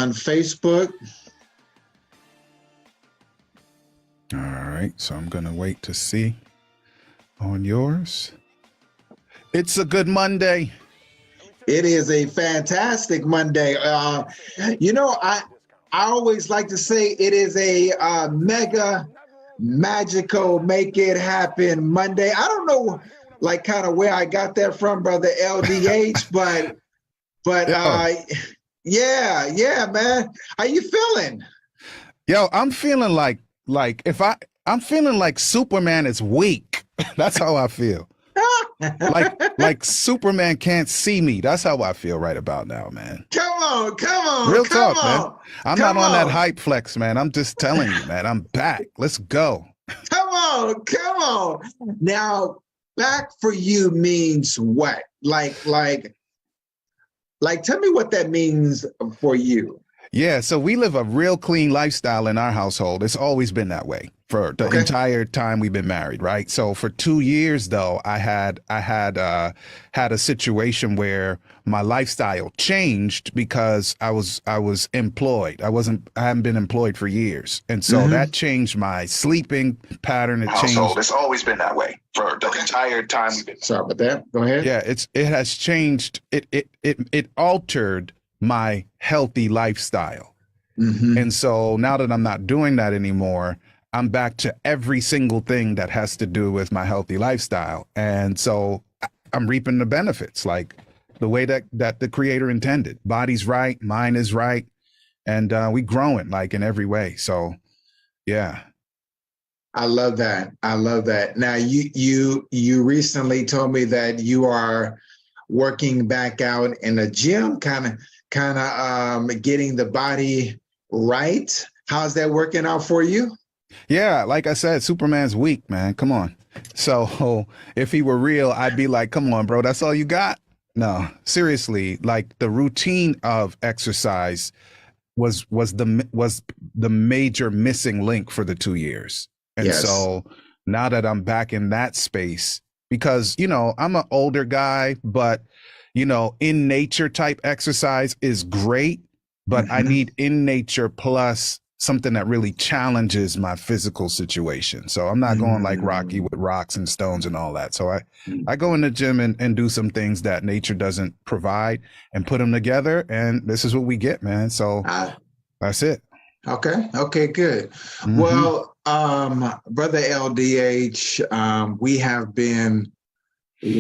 on Facebook. All right, so I'm gonna wait to see on yours. It's a good Monday. It is a fantastic Monday. I always like to say it is a mega magical make it happen Monday. I don't know, like, kind of where I got that from, brother LDH, but yeah, man. How you feeling? Yo, I'm feeling like I'm feeling like Superman is weak. That's how I feel. like Superman can't see me. That's how I feel right about now, man. Come on, Real come talk, on, man. I'm come not on that on. hype flex, man. I'm just telling you, man. I'm back. Let's go. Come on. Now, back for you means what? Like, tell me what that means for you. Yeah, so we live a real clean lifestyle in our household. It's always been that way for the entire time we've been married, right? So for 2 years though, I had a situation where my lifestyle changed because I was employed. I hadn't been employed for years. And so that changed my sleeping pattern. It changed. It's always been that way for the entire time we've been. Sorry about that. Go ahead. Yeah, it has changed. It altered my healthy lifestyle. And so now that I'm not doing that anymore, I'm back to every single thing that has to do with my healthy lifestyle. And so I'm reaping the benefits, like the way that the creator intended. Body's right, mind is right, and we growing like in every way. So yeah. I love that. Now you recently told me that you are working back out in a gym, kind of getting the body right. How's that working out for you? Yeah, like I said, Superman's weak, man. Come on. So if he were real, I'd be like, come on, bro, that's all you got? No, seriously, like the routine of exercise was the major missing link for the 2 years. And so now that I'm back in that space, because, I'm an older guy, but, in nature type exercise is great, but I need in nature plus something that really challenges my physical situation. So I'm not going like Rocky with rocks and stones and all that. So I go in the gym and do some things that nature doesn't provide and put them together. And this is what we get, man. So that's it. Okay, good. Well, brother LDH, we have been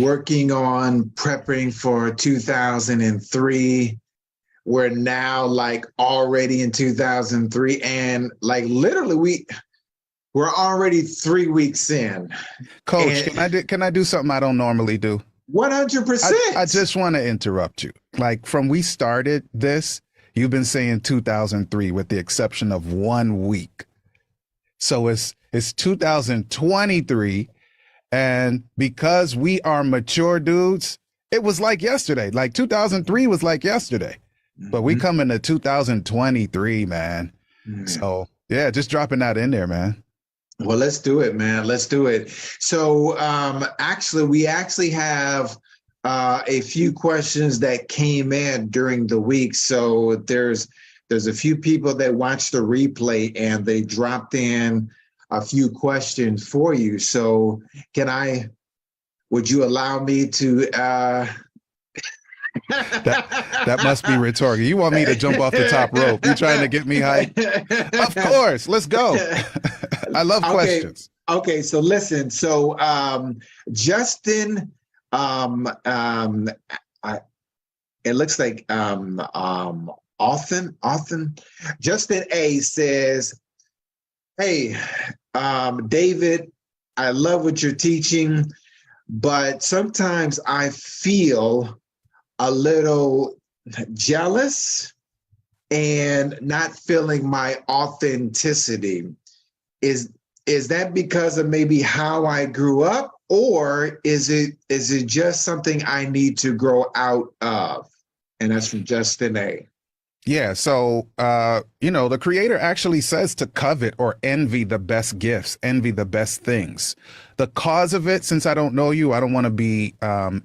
working on prepping for 2003. We're now like already in 2003, and like literally we're already 3 weeks in. Coach, can I do something I don't normally do? 100%. I just want to interrupt you. Like from we started this, you've been saying 2003 with the exception of 1 week. So it's 2023, and because we are mature dudes, it was like yesterday. Like 2003 was like yesterday. But we come into 2023, man. So yeah, just dropping that in there, man. Well, let's do it, man. Let's do it. So we have a few questions that came in during the week. So there's a few people that watched the replay and they dropped in a few questions for you. So would you allow me to that must be rhetorical. You want me to jump off the top rope? You trying to get me hyped? Of course, let's go. I love questions. Okay, so listen. So Justin, it looks like often Justin A says, "Hey, David, I love what you're teaching, but sometimes I feel a little jealous and not feeling my authenticity. Is that because of maybe how I grew up, or is it just something I need to grow out of?" And that's from Justin A. Yeah, so the creator actually says to covet or envy the best gifts, envy the best things. The cause of it, since I don't know you, I don't want to be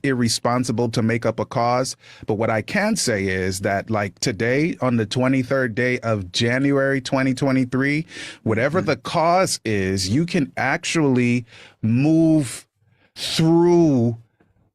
irresponsible to make up a cause. But what I can say is that, like today, on the 23rd day of January 2023, whatever the cause is, you can actually move through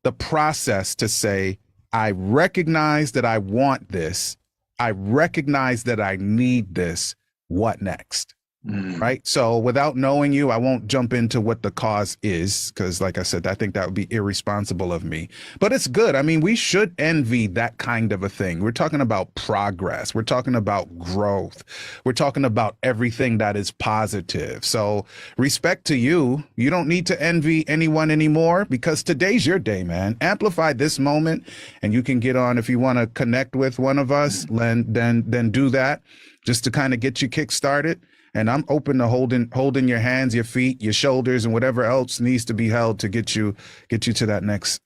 the process to say, I recognize that I want this. I recognize that I need this. What next? Right. So without knowing you, I won't jump into what the cause is, because like I said, I think that would be irresponsible of me. But it's good. I mean, we should envy that kind of a thing. We're talking about progress. We're talking about growth. We're talking about everything that is positive. So respect to you. You don't need to envy anyone anymore, because today's your day, man. Amplify this moment, and you can get on if you want to connect with one of us, then do that, just to kind of get you kick started. And I'm open to holding your hands, your feet, your shoulders, and whatever else needs to be held to get you to that next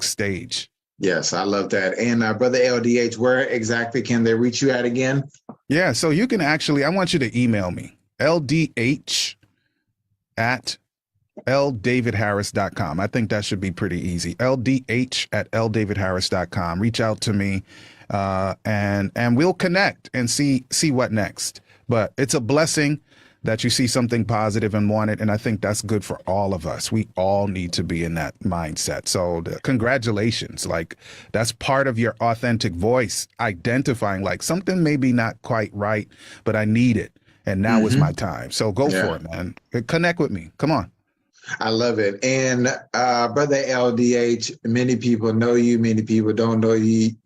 stage. Yes, I love that. And Brother LDH, where exactly can they reach you at again? Yeah, so you can actually, I want you to email me, ldh@ldavidharris.com. I think that should be pretty easy. ldh@ldavidharris.com. Reach out to me, and we'll connect and see what next. But it's a blessing that you see something positive and want it. And I think that's good for all of us. We all need to be in that mindset. So congratulations. Like, that's part of your authentic voice, identifying like something maybe not quite right, but I need it. And now is my time. So go for it, man. Connect with me. Come on. I love it. And Brother LDH, many people know you. Many people don't know you.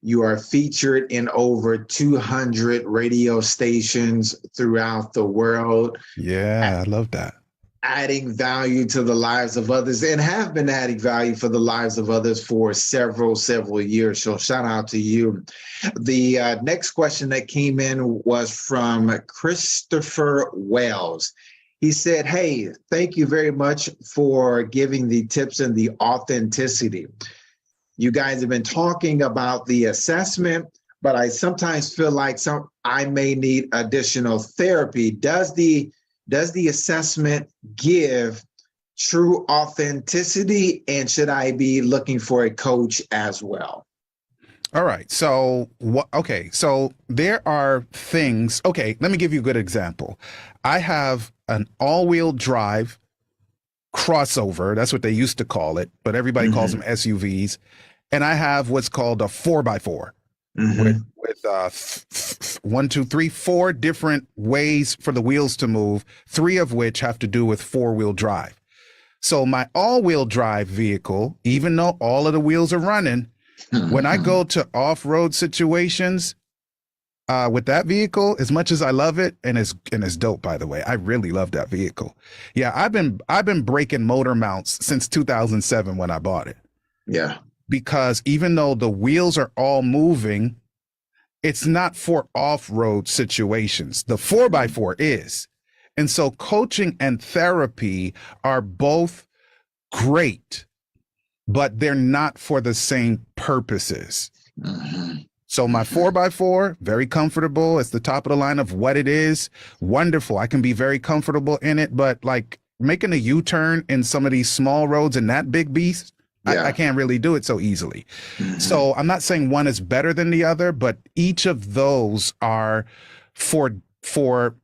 You are featured in over 200 radio stations throughout the world. Yeah, I love that. Adding value to the lives of others, and have been adding value for the lives of others for several years. So shout out to you. The next question that came in was from Christopher Wells. He said, hey, thank you very much for giving the tips and the authenticity. You guys have been talking about the assessment, but I sometimes feel like I may need additional therapy. Does the assessment give true authenticity, and should I be looking for a coach as well? All right. So so there are things. Okay, let me give you a good example. I have an all-wheel drive crossover. That's what they used to call it, but everybody calls them SUVs. And I have what's called a 4x4 with 4 different ways for the wheels to move, 3 of which have to do with 4-wheel drive. So my all-wheel drive vehicle, even though all of the wheels are running, when I go to off-road situations with that vehicle, as much as I love it, and it's dope, by the way, I really love that vehicle. Yeah, I've been breaking motor mounts since 2007 when I bought it. Yeah. Because even though the wheels are all moving, it's not for off-road situations. The 4x4 is. And so coaching and therapy are both great, but they're not for the same purposes. So my 4x4, very comfortable. It's the top of the line of what it is. Wonderful. I can be very comfortable in it, but like making a U-turn in some of these small roads and that big beast, I can't really do it so easily. So I'm not saying one is better than the other, but each of those are for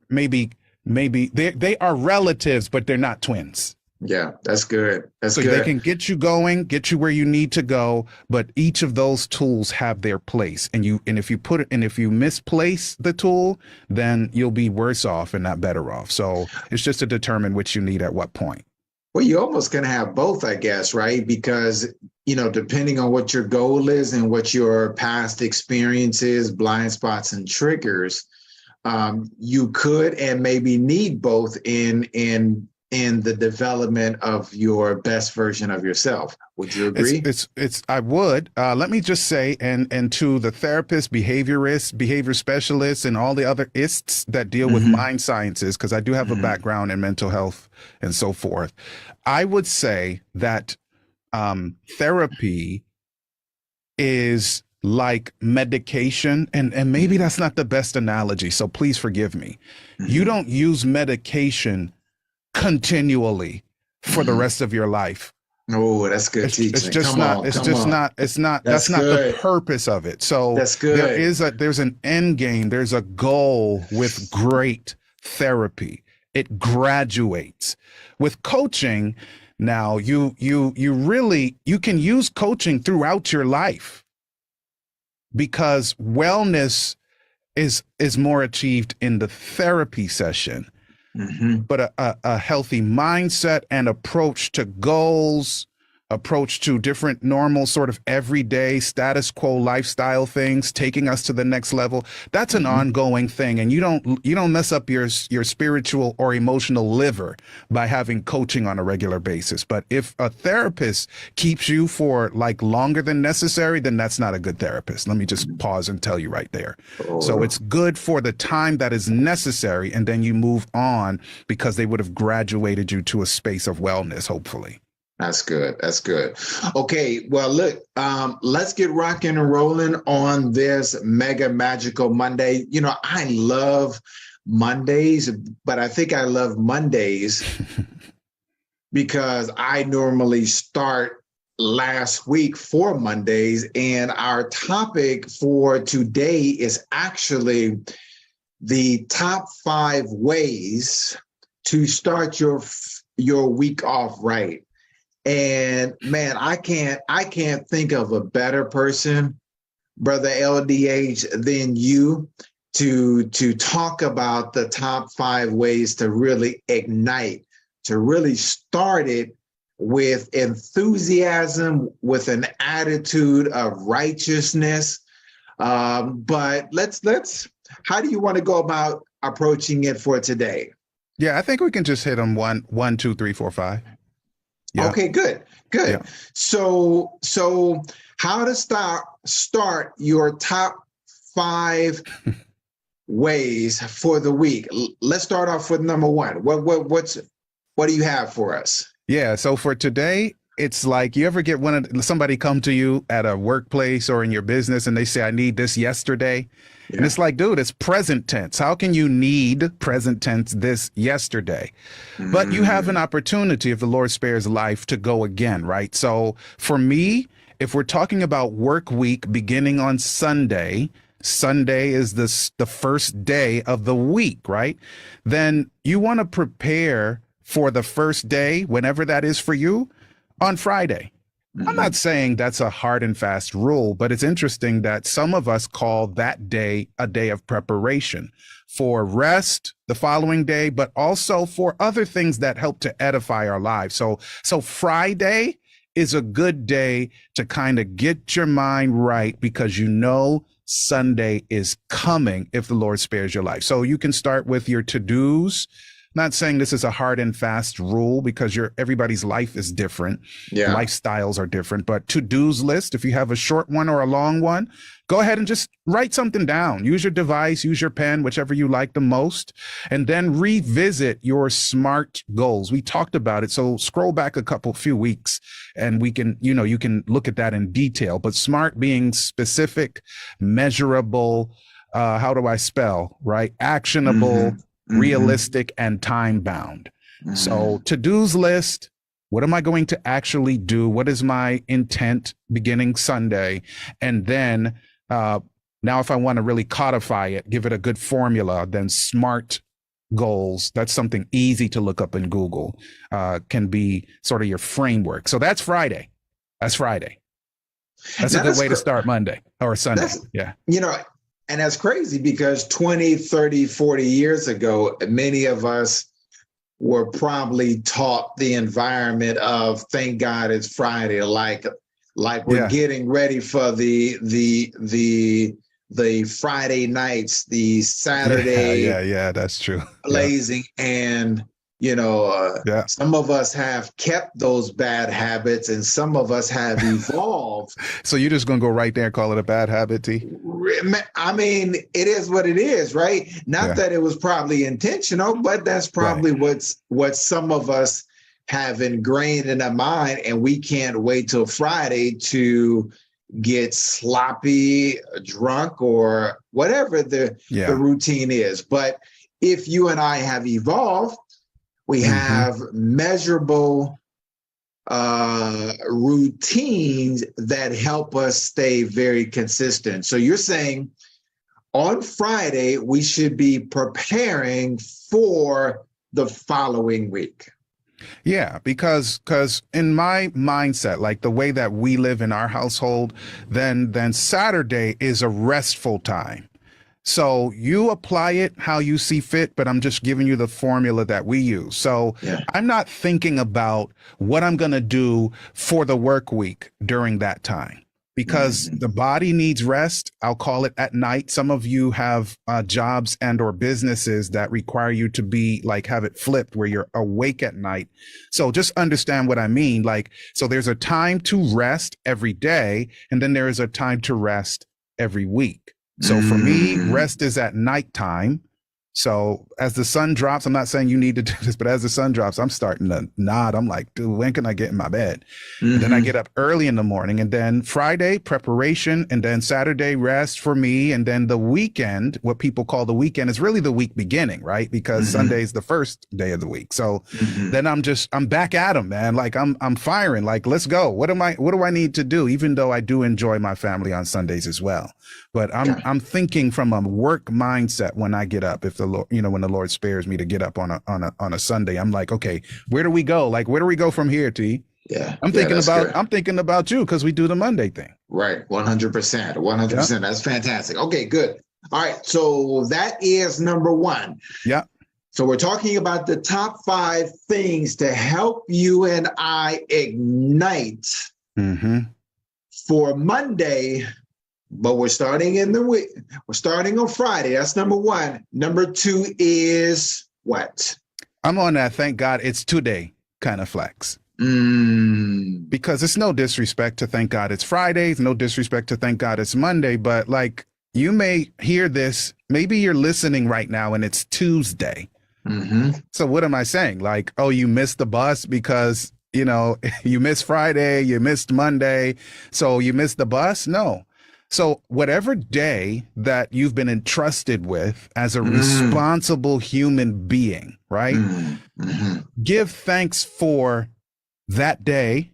maybe they are relatives, but they're not twins. Yeah, that's good. That's so good. They can get you going, get you where you need to go, but each of those tools have their place. And if you misplace the tool, then you'll be worse off and not better off. So it's just to determine which you need at what point. Well, you almost can have both, I guess, right? Because, depending on what your goal is and what your past experiences, blind spots, and triggers, you could and maybe need both in the development of your best version of yourself. Would you agree? I would. Let me just say, and to the therapists, behaviorists, behavior specialists, and all the other ists that deal with mind sciences, because I do have a background in mental health and so forth, I would say that therapy is like medication, and maybe that's not the best analogy, so please forgive me. You don't use medication continually for the rest of your life. Oh, that's good teaching. It's just Come not. on, It's come just on. not. It's not. That's That's not good. the purpose of it. So That's good. there's an end game. There's a goal with great therapy. It graduates. With coaching, now you really you can use coaching throughout your life, because wellness is more achieved in the therapy session. But a healthy mindset and approach to goals, approach to different normal sort of everyday status quo lifestyle things, taking us to the next level, that's an ongoing thing. And you don't mess up your spiritual or emotional liver by having coaching on a regular basis. But if a therapist keeps you for like longer than necessary, then that's not a good therapist. Let me just pause and tell you right there. So it's good for the time that is necessary, and then you move on because they would have graduated you to a space of wellness, hopefully. That's good. That's good. Okay. Well, look, let's get rocking and rolling on this mega magical Monday. You know, I love Mondays, but I think I love Mondays because I normally start last week for Mondays. And our topic for today is actually the top 5 ways to start your week off right. And man, I can't think of a better person, Brother LDH, than you to talk about the top 5 ways to really ignite, to really start it with enthusiasm, with an attitude of righteousness. But let's. How do you want to go about approaching it for today? Yeah, I think we can just hit them 1, 2, 3, 4, 5. Yeah. Okay, good. Yeah. So how to start your top 5 ways for the week. Let's start off with number 1. What do you have for us? Yeah. So for today, it's like, you ever get somebody come to you at a workplace or in your business and they say, I need this yesterday. Yeah. And it's like, dude, it's present tense. How can you need present tense this yesterday? But you have an opportunity, if the Lord spares life, to go again, right? So for me, if we're talking about work week beginning on Sunday is the first day of the week, right? Then you want to prepare for the first day, whenever that is for you, on Friday. I'm not saying that's a hard and fast rule, but it's interesting that some of us call that day a day of preparation for rest the following day, but also for other things that help to edify our lives. So Friday is a good day to kind of get your mind right, because you know Sunday is coming if the Lord spares your life. So you can start with your to-dos. Not saying this is a hard and fast rule, because everybody's life is different. Yeah. Lifestyles are different, but to-dos list, if you have a short one or a long one, go ahead and just write something down. Use your device, use your pen, whichever you like the most, and then revisit your SMART goals. We talked about it. So scroll back a few weeks and you can look at that in detail, but SMART being specific, measurable, how do I spell, right? Actionable, realistic, and time bound. So to-dos list, what am I going to actually do? What is my intent beginning Sunday? And then now if I want to really codify it, give it a good formula, then SMART goals, that's something easy to look up in Google, can be sort of your framework. So that's Friday. That's a good way to start Monday or Sunday. Yeah. And that's crazy, because 20, 30, 40 years ago, many of us were probably taught the environment of, thank God it's Friday, like we're getting ready for the Friday nights, the Saturday. Yeah, that's true. Blazing. And some of us have kept those bad habits, and some of us have evolved. So you're just going to go right there and call it a bad habit, T? I mean, it is what it is, right? Not that it was probably intentional, but that's probably what some of us have ingrained in our mind, and we can't wait till Friday to get sloppy, drunk, or whatever the routine is. But if you and I have evolved, we have measurable routines that help us stay very consistent. So you're saying on Friday, we should be preparing for the following week. Yeah, because in my mindset, like the way that we live in our household, then Saturday is a restful time. So you apply it how you see fit, but I'm just giving you the formula that we use. So I'm not thinking about what I'm going to do for the work week during that time, because the body needs rest. I'll call it at night. Some of you have jobs and or businesses that require you to be like, have it flipped where you're awake at night. So just understand what I mean. Like, so there's a time to rest every day, and then there is a time to rest every week. So for me, rest is at nighttime. So as the sun drops, I'm not saying you need to do this, but as the sun drops, I'm starting to nod. I'm like, dude, when can I get in my bed? And then I get up early in the morning, and then Friday preparation, and then Saturday rest for me. And then the weekend, what people call the weekend, is really the week beginning, right? Because Sunday is the first day of the week. So then I'm back at them, man. Like I'm firing, like, let's go. What do I need to do? Even though I do enjoy my family on Sundays as well. But I'm thinking from a work mindset when I get up. If the Lord, when the Lord spares me to get up on a Sunday, I'm like, okay, where do we go? Like, where do we go from here, T? Yeah, I'm thinking about you, because we do the Monday thing. Right, 100%, 100%. Yep. That's fantastic. Okay, good. All right, so that is number one. Yeah. So we're talking about the top 5 things to help you and I ignite for Monday. But we're starting in the week. We're starting on Friday. That's number 1. Number 2 is what? I'm on that. Thank God it's today kind of flex. Because it's no disrespect to thank God it's Friday. It's no disrespect to thank God it's Monday. But like, you may hear this. Maybe you're listening right now and it's Tuesday. So what am I saying? Like, oh, you missed the bus because, you missed Friday, you missed Monday. So you missed the bus? No. So whatever day that you've been entrusted with as a responsible human being, right? Give thanks for that day.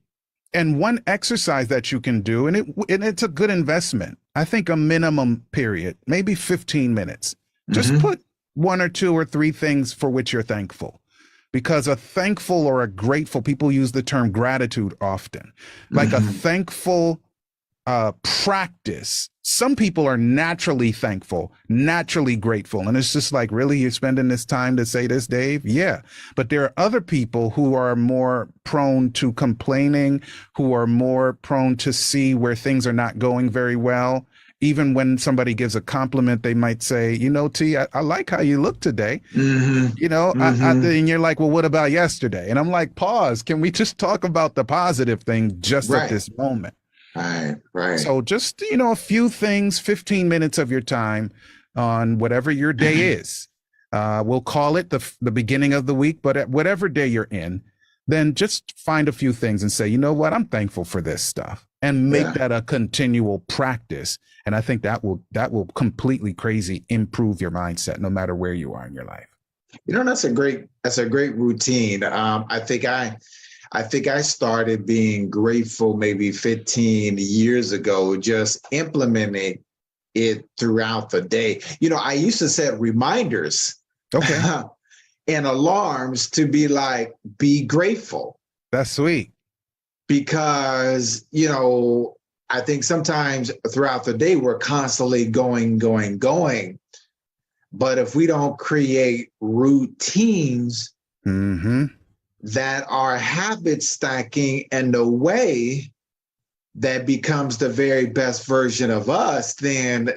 And one exercise that you can do, and it's a good investment. I think a minimum period, maybe 15 minutes. Just put 1 or 2 or 3 things for which you're thankful. Because a thankful or a grateful, people use the term gratitude often. Like a thankful practice. Some people are naturally thankful, naturally grateful. And it's just like, really, you're spending this time to say this, Dave? Yeah. But there are other people who are more prone to complaining, who are more prone to see where things are not going very well. Even when somebody gives a compliment, they might say, T, I like how you look today. And you're like, well, what about yesterday? And I'm like, pause. Can we just talk about the positive thing just at this moment? Right. So just, a few things, 15 minutes of your time on whatever your day is. We'll call it the beginning of the week, but at whatever day you're in, then just find a few things and say, you know what, I'm thankful for this stuff, and make that a continual practice. And I think that will completely crazy improve your mindset no matter where you are in your life. That's a great routine. I think I started being grateful maybe 15 years ago, just implementing it throughout the day. I used to set reminders and alarms to be like, be grateful. That's sweet. Because, I think sometimes throughout the day, we're constantly going. But if we don't create routines that are habit stacking in the way that becomes the very best version of us, then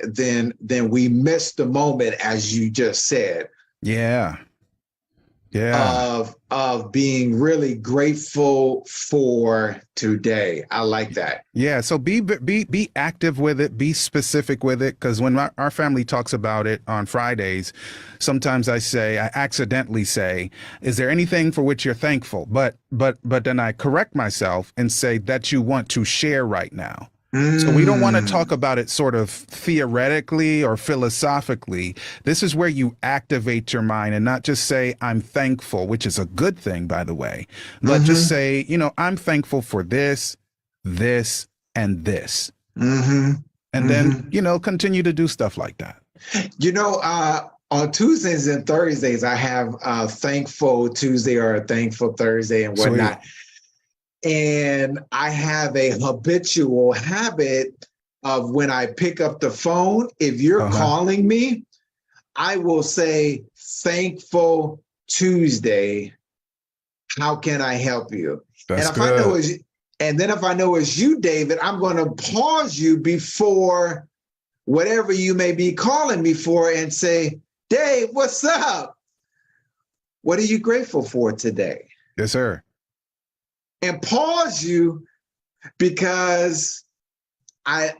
we miss the moment, as you just said. Yeah. Of being really grateful for today. I like that. Yeah. So be active with it. Be specific with it. Because when our family talks about it on Fridays, sometimes I accidentally say, "Is there anything for which you're thankful?" But then I correct myself and say that you want to share right now. So we don't want to Mm. talk about it sort of theoretically or philosophically. This is where you activate your mind and not just say, I'm thankful, which is a good thing, by the way, but just Mm-hmm. say, I'm thankful for this, this, and this. Mm-hmm. And then, Mm-hmm. continue to do stuff like that. On Tuesdays and Thursdays, I have a thankful Tuesday or a thankful Thursday and Sweet. whatnot. And I have a habitual habit of when I pick up the phone, if you're Uh-huh. calling me, I will say, thankful Tuesday. How can I help you? That's And if I know good. if I know it's you, David, I'm going to pause you before whatever you may be calling me for and say, Dave, what's up? What are you grateful for today? Yes, sir. And pause you because I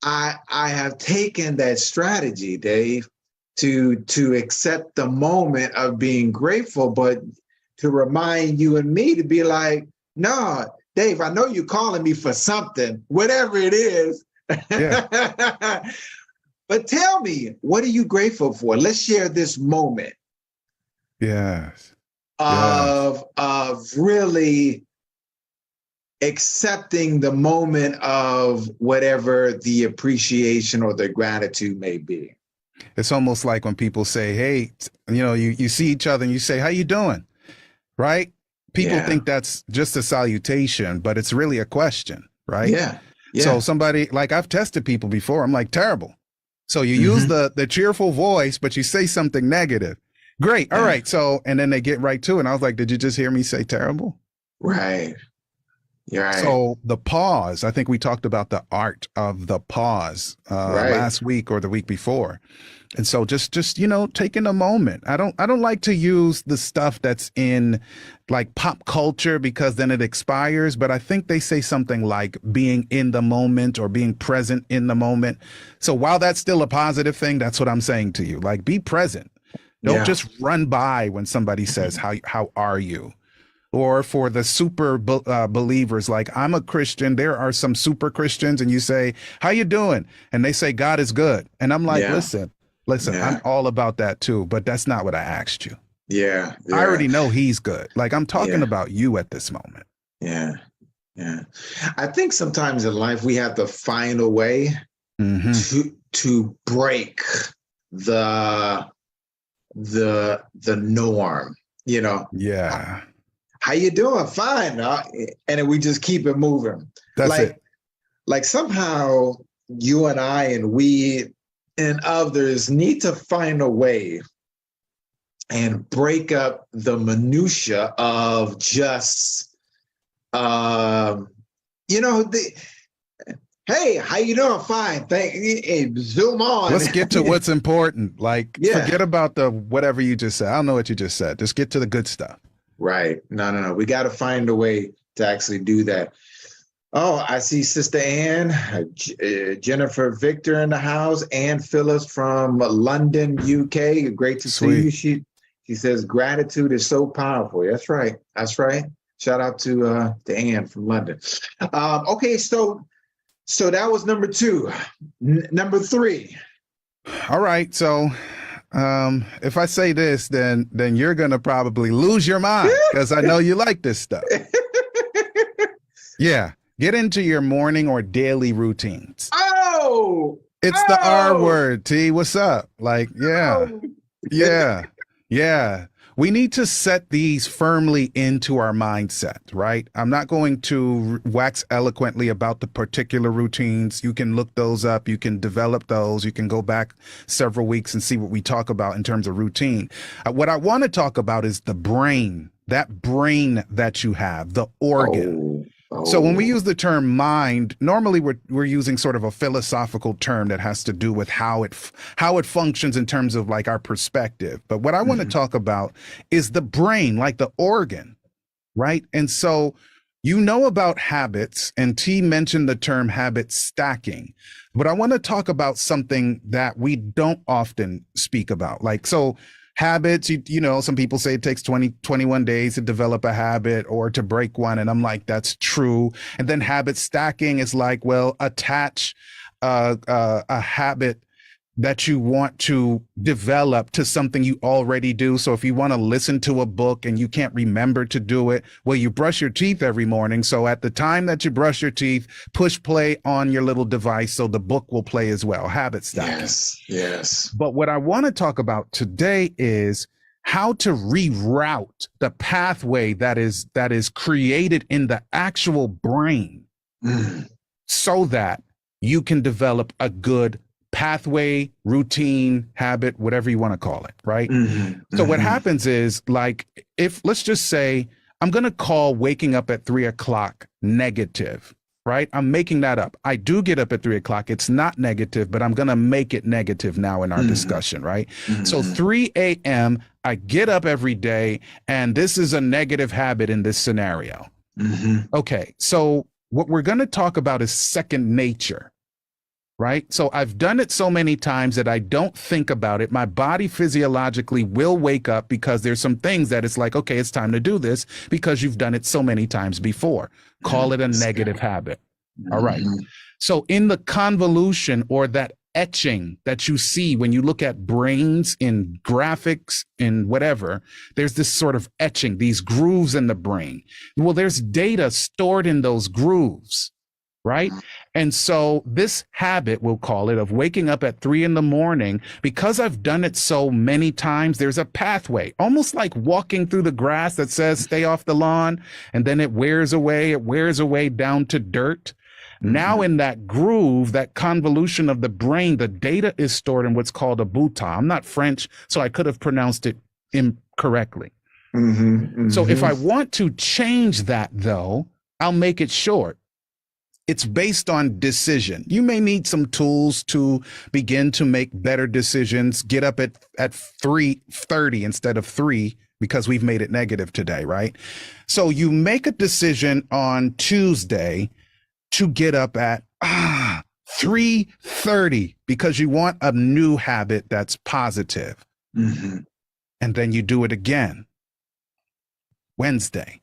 have taken that strategy, Dave, to accept the moment of being grateful, but to remind you and me to be like, no, Dave, I know you're calling me for something, whatever it is. Yeah. But tell me, what are you grateful for? Let's share this moment Yes. Yes. of really accepting the moment of whatever the appreciation or the gratitude may be. It's almost like when people say, hey, you see each other and you say, how you doing? Right? People Yeah. think that's just a salutation, but it's really a question, right? Yeah. Yeah. So somebody, like I've tested people before, I'm like, terrible. So you use the cheerful voice, but you say something negative. Great. All right. So, and then they get right to it. And I was like, did you just hear me say terrible? Right. You're right. So the pause, I think we talked about the art of the pause last week or the week before. And so just taking a moment. I don't like to use the stuff that's in like pop culture because then it expires, but I think they say something like being in the moment or being present in the moment. So while that's still a positive thing, that's what I'm saying to you. Like be present. Don't just run by when somebody says how are you? Or for the super believers, like I'm a Christian, there are some super Christians, and you say, how you doing? And they say, God is good. And I'm like, listen, I'm all about that too, but that's not what I asked you. Yeah. I already know he's good. Like I'm talking about you at this moment. Yeah. Yeah. I think sometimes in life we have to find a way to break the norm, Yeah. How you doing? Fine. And then we just keep it moving. That's it. Like somehow you and I and we and others need to find a way and break up the minutia of just, hey, how you doing? Fine. Zoom on. Let's get to what's important. Like forget about the whatever you just said. I don't know what you just said. Just get to the good stuff. Right. No. We got to find a way to actually do that. Oh, I see Sister Ann, Jennifer Victor in the house, Ann Phillips from London, UK. Great to see you. She says gratitude is so powerful. That's right. Shout out to Ann from London. Okay, so that was number 2. Number 3. All right. So if I say this, then you're gonna probably lose your mind because I know you like this stuff. Yeah. Get into your morning or daily routines. Oh, it's the R word, T. What's up? Like, yeah. We need to set these firmly into our mindset, right? I'm not going to wax eloquently about the particular routines. You can look those up. You can develop those. You can go back several weeks and see what we talk about in terms of routine. What I want to talk about is the brain, that brain that you have, the organ. So when we use the term mind, normally we're using sort of a philosophical term that has to do with how it functions in terms of like our perspective. But what I want to talk about is the brain, like the organ, right? And so about habits, and T mentioned the term habit stacking, but I want to talk about something that we don't often speak about. Like, so Habits, you know, some people say it takes 21 days to develop a habit or to break one. And I'm like, that's true. And then habit stacking is like, well, attach a habit that you want to develop to something you already do. So if you want to listen to a book and you can't remember to do it, well, you brush your teeth every morning. So at the time that you brush your teeth, push play on your little device so the book will play as well. Habit stacking. Yes, yes. But what I want to talk about today is how to reroute the pathway that is created in the actual brain so that you can develop a good pathway, routine, habit, whatever you want to call it, right? So what happens is, like, if let's just say I'm going to call waking up at 3 o'clock negative, right? I'm making that up. I do get up at 3 o'clock. It's not negative, but I'm going to make it negative now in our discussion, right? So 3 a.m., I get up every day, and this is a negative habit in this scenario. Okay, so what we're going to talk about is second nature. Right? So I've done it so many times that I don't think about it. My body physiologically will wake up because there's some things that it's like, okay, it's time to do this because you've done it so many times before. Call it a negative habit. All right. So in the convolution or that etching that you see when you look at brains in graphics in whatever, there's this sort of etching, these grooves in the brain. Well, there's data stored in those grooves. Right. And so this habit, we'll call it, of waking up at 3 a.m, because I've done it so many times, there's a pathway, almost like walking through the grass that says stay off the lawn. And then it wears away down to dirt. Now in that groove, that convolution of the brain, the data is stored in what's called a buta. I'm not French, so I could have pronounced it incorrectly. So if I want to change that, though, I'll make it short. It's based on decision. You may need some tools to begin to make better decisions. Get up at 3:30 instead of 3 because we've made it negative today, right? So you make a decision on Tuesday to get up at 3:30 because you want a new habit that's positive. And then you do it again Wednesday.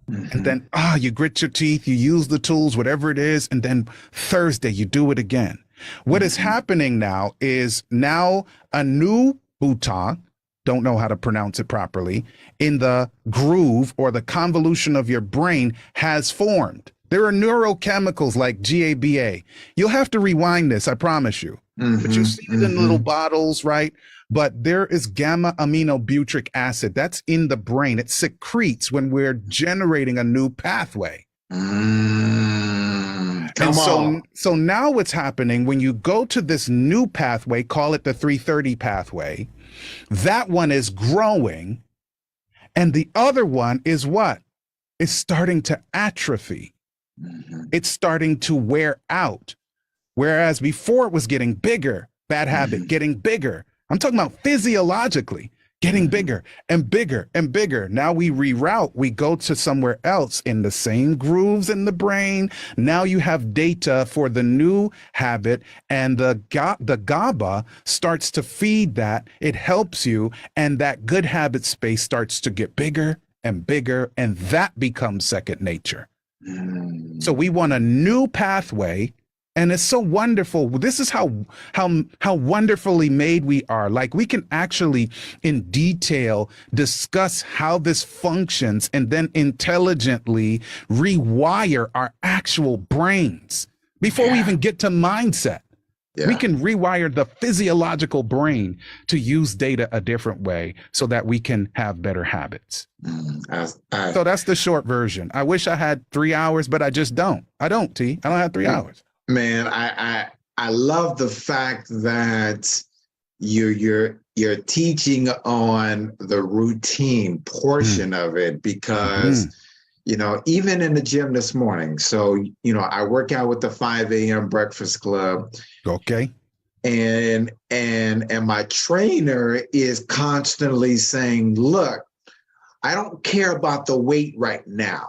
And then, you grit your teeth, you use the tools, whatever it is. And then Thursday, you do it again. What is happening now is now a new buta, don't know how to pronounce it properly, in the groove or the convolution of your brain has formed. There are neurochemicals like GABA. You'll have to rewind this, I promise you. But you see it in little bottles, right? But there is gamma aminobutyric acid that's in the brain. It secretes when we're generating a new pathway. So now what's happening when you go to this new pathway, call it the 3:30 pathway, that one is growing. And the other one is what? It's starting to atrophy. It's starting to wear out. Whereas before it was getting bigger, bad habit, getting bigger. I'm talking about physiologically getting bigger and bigger and bigger. Now we reroute, we go to somewhere else in the same grooves in the brain. Now you have data for the new habit, and the GABA starts to feed that. It helps you, and that good habit space starts to get bigger and bigger, and that becomes second nature. So we want a new pathway. And it's so wonderful. This is how wonderfully made we are. Like, we can actually in detail discuss how this functions and then intelligently rewire our actual brains before we even get to mindset. We can rewire the physiological brain to use data a different way so that we can have better habits. So that's the short version. I wish I had 3 hours, but I just don't. I don't have 3 hours. Man, I love the fact that you're teaching on the routine portion of it, because you know, even in the gym this morning, so you know, I work out with the 5 a.m. Breakfast Club. Okay. And my trainer is constantly saying, look, I don't care about the weight right now.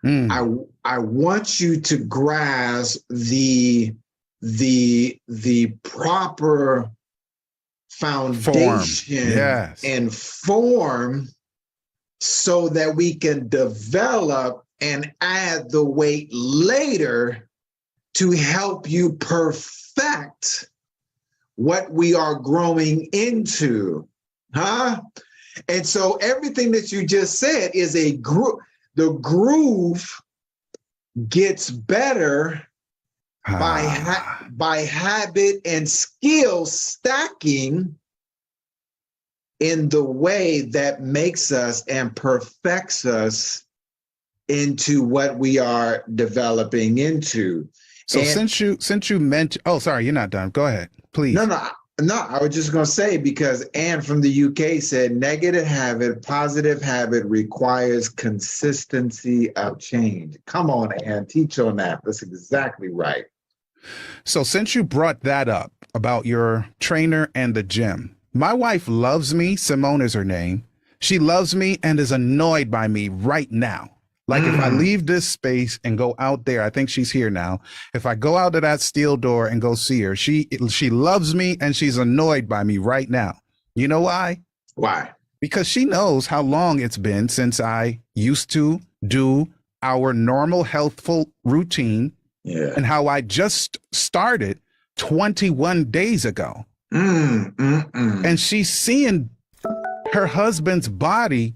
I want you to grasp the proper foundation Yes. and form so that we can develop and add the weight later to help you perfect what we are growing into. And so everything that you just said is a groove. The groove gets better by habit and skill stacking in the way that makes us and perfects us into what we are developing into. So and since you mentioned, oh, sorry, you're not done. Go ahead, please. No, I was just going to say, because Anne from the UK said negative habit, positive habit requires consistency of change. Come on, Anne, teach on that. That's exactly right. So since you brought that up about your trainer and the gym, my wife loves me. Simone is her name. She loves me and is annoyed by me right now. Like if I leave this space and go out there, I think she's here now. If I go out to that steel door and go see her, she loves me and she's annoyed by me right now. You know why? Why? Because she knows how long it's been since I used to do our normal healthful routine, and how I just started 21 days ago. And she's seeing her husband's body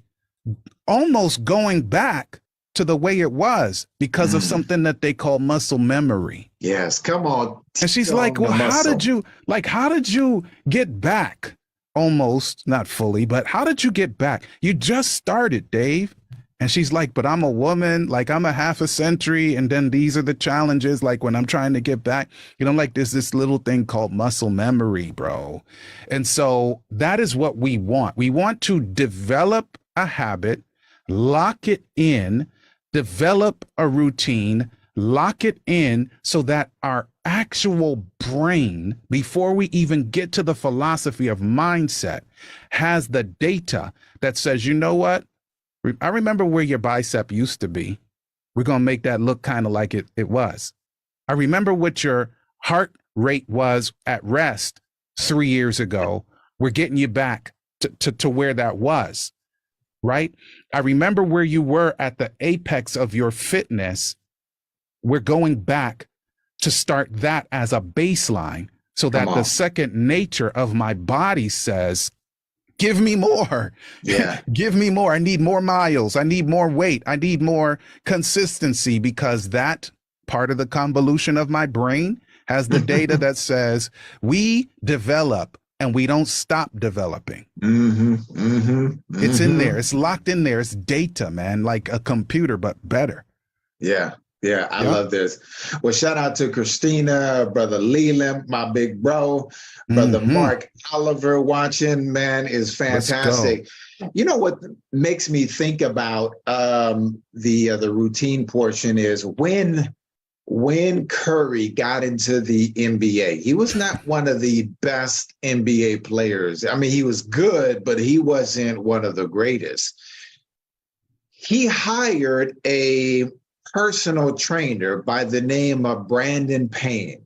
almost going back to the way it was because of something that they call muscle memory. Yes, come on. And she's like, well, how did you get back? Almost, not fully, but how did you get back? You just started, Dave. And she's like, but I'm a woman, like I'm a half a century. And then these are the challenges, like when I'm trying to get back, like there's this little thing called muscle memory, bro. And so that is what we want. We want to develop a habit, lock it in, develop a routine, lock it in so that our actual brain, before we even get to the philosophy of mindset, has the data that says, you know what? I remember where your bicep used to be. We're going to make that look kind of like it was. I remember what your heart rate was at rest 3 years ago. We're getting you back to where that was, right? I remember where you were at the apex of your fitness. We're going back to start that as a baseline so that the second nature of my body says, give me more. Yeah. Give me more. I need more miles. I need more weight. I need more consistency, because that part of the convolution of my brain has the data that says we develop and we don't stop developing. It's in there. It's locked in there. It's data, man, like a computer, but better. Yeah. Yeah, I love this. Well, shout out to Christina, Brother Leland, my big bro, Brother Mark Oliver watching, man, is fantastic. You know what makes me think about the routine portion is when Curry got into the NBA, he was not one of the best NBA players. I mean, he was good, but he wasn't one of the greatest. He hired a personal trainer by the name of Brandon Payne.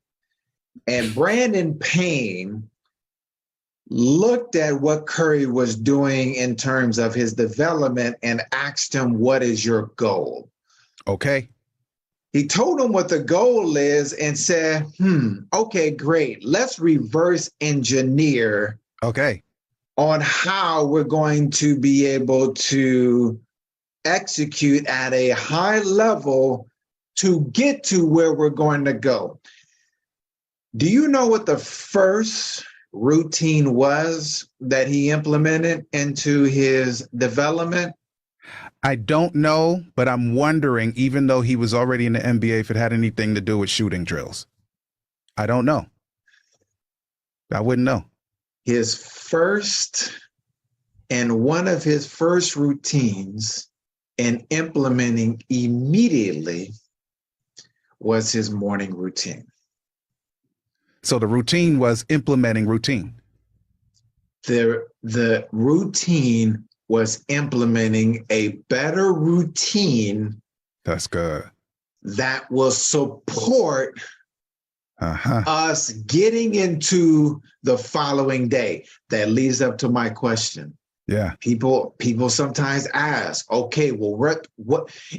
And Brandon Payne looked at what Curry was doing in terms of his development and asked him, what is your goal? Okay. He told him what the goal is and said, okay, great. Let's reverse engineer on how we're going to be able to execute at a high level to get to where we're going to go. Do you know what the first routine was that he implemented into his development? I don't know, but I'm wondering, even though he was already in the NBA, if it had anything to do with shooting drills. I don't know. I wouldn't know. His first and one of his first routines and implementing immediately was his morning routine. So the routine was implementing routine. The routine was implementing a better routine. That's good. That will support us getting into the following day. That leads up to my question. Yeah. People sometimes ask, okay, well, what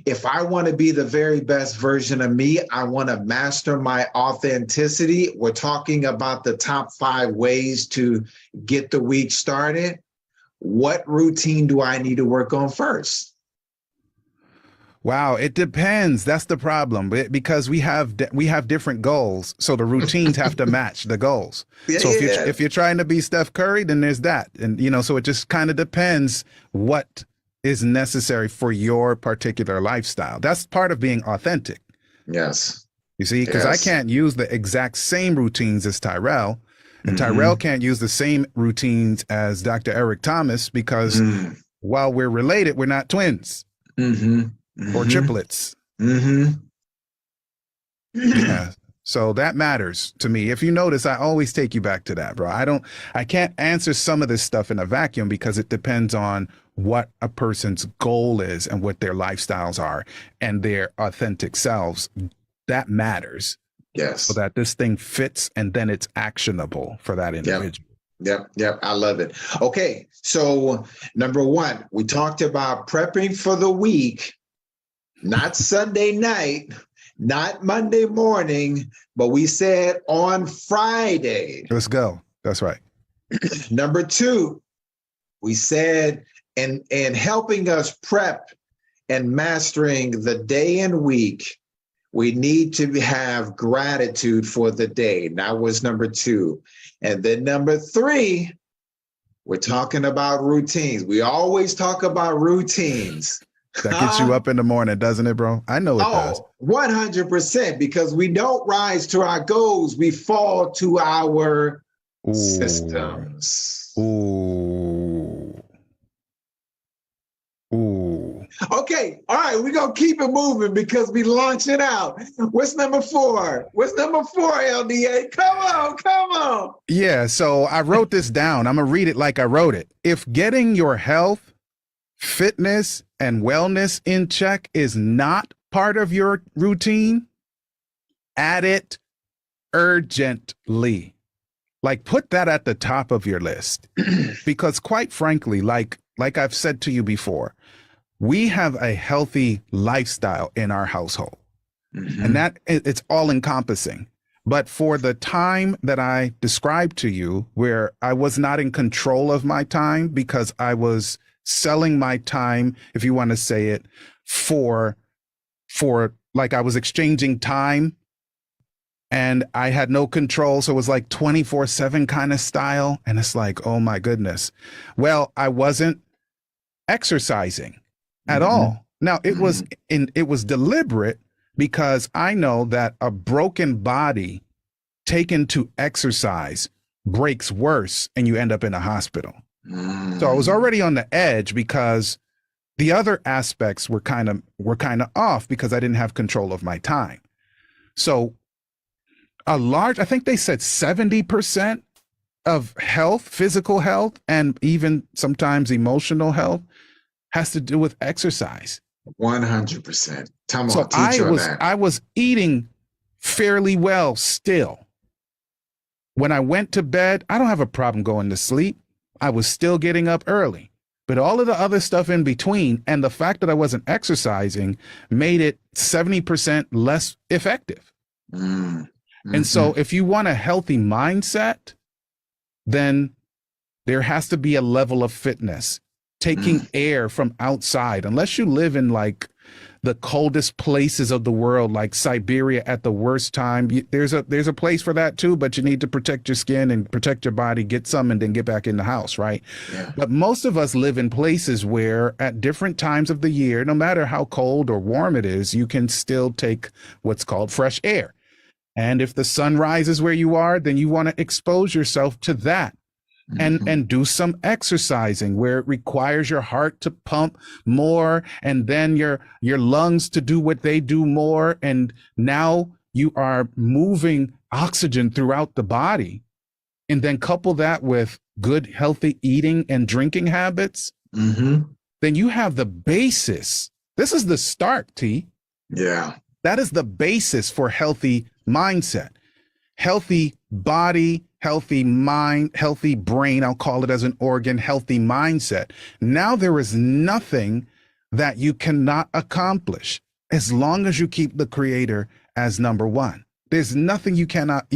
if I want to be the very best version of me? I want to master my authenticity. We're talking about the top 5 ways to get the week started. What routine do I need to work on first? Wow, it depends. That's the problem, because we have different goals, so the routines have to match the goals. So if you're trying to be Steph Curry, then there's that, and so it just kind of depends what is necessary for your particular lifestyle. That's part of being authentic. Yes, you see, because I can't use the exact same routines as Tirrell, and Tirrell can't use the same routines as Dr. Eric Thomas, because while we're related, we're not twins. Or triplets. Yeah. So that matters to me. If you notice, I always take you back to that, bro. I can't answer some of this stuff in a vacuum, because it depends on what a person's goal is and what their lifestyles are and their authentic selves. That matters. Yes. So that this thing fits and then it's actionable for that individual. Yep. I love it. Okay. So number 1, we talked about prepping for the week. Not Sunday night, not Monday morning, but we said on Friday. Let's go. That's right. Number 2, we said, and helping us prep and mastering the day and week, we need to have gratitude for the day. That was number 2. And then number 3, we're talking about routines. We always talk about routines. That gets you up in the morning, doesn't it, bro? I know it does. 100%, because we don't rise to our goals. We fall to our systems. Ooh. Okay. All right. We're going to keep it moving because we launch it out. What's number 4? LDA? Come on. Yeah. So I wrote this down. I'm going to read it like I wrote it. If getting your health, fitness, and wellness in check is not part of your routine, add it urgently. Like, put that at the top of your list. Because quite frankly, like I've said to you before, we have a healthy lifestyle in our household. And that it's all encompassing. But for the time that I described to you, where I was not in control of my time because I was selling my time, if you want to say it, for like I was exchanging time and I had no control. So it was like 24/7 kind of style. And it's like, oh my goodness. Well, I wasn't exercising at all. Now it was deliberate, because I know that a broken body taken to exercise breaks worse and you end up in a hospital. So I was already on the edge, because the other aspects were kind of off, because I didn't have control of my time. So I think they said 70% of health, physical health, and even sometimes emotional health has to do with exercise. 100%. So I was eating fairly well still. When I went to bed, I don't have a problem going to sleep. I was still getting up early, but all of the other stuff in between and the fact that I wasn't exercising made it 70% less effective. And so if you want a healthy mindset, then there has to be a level of fitness, taking air from outside, unless you live in like the coldest places of the world, like Siberia at the worst time. There's a place for that too, but you need to protect your skin and protect your body, get some, and then get back in the house, right? Yeah. But most of us live in places where at different times of the year, no matter how cold or warm it is, you can still take what's called fresh air. And if the sun rises where you are, then you want to expose yourself to that. And do some exercising where it requires your heart to pump more, and then your lungs to do what they do more. And now you are moving oxygen throughout the body. And then couple that with good, healthy eating and drinking habits. Then you have the basis. This is the start, T. Yeah. That is the basis for healthy mindset. healthy body, healthy mind, healthy brain, I'll call it as an organ, healthy mindset. Now there is nothing that you cannot accomplish as long as you keep the creator as number one. There's nothing you cannot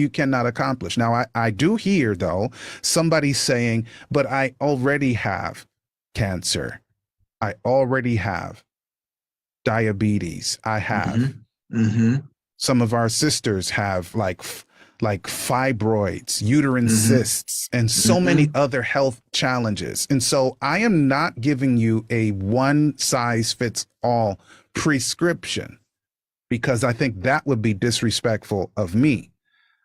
accomplish. Now, I do hear, though, somebody saying, but I already have cancer. I already have diabetes. I have. Mm-hmm. Mm-hmm. Some of our sisters have like fibroids, uterine cysts, and so many other health challenges. And so I am not giving you a one size fits all prescription, because I think that would be disrespectful of me.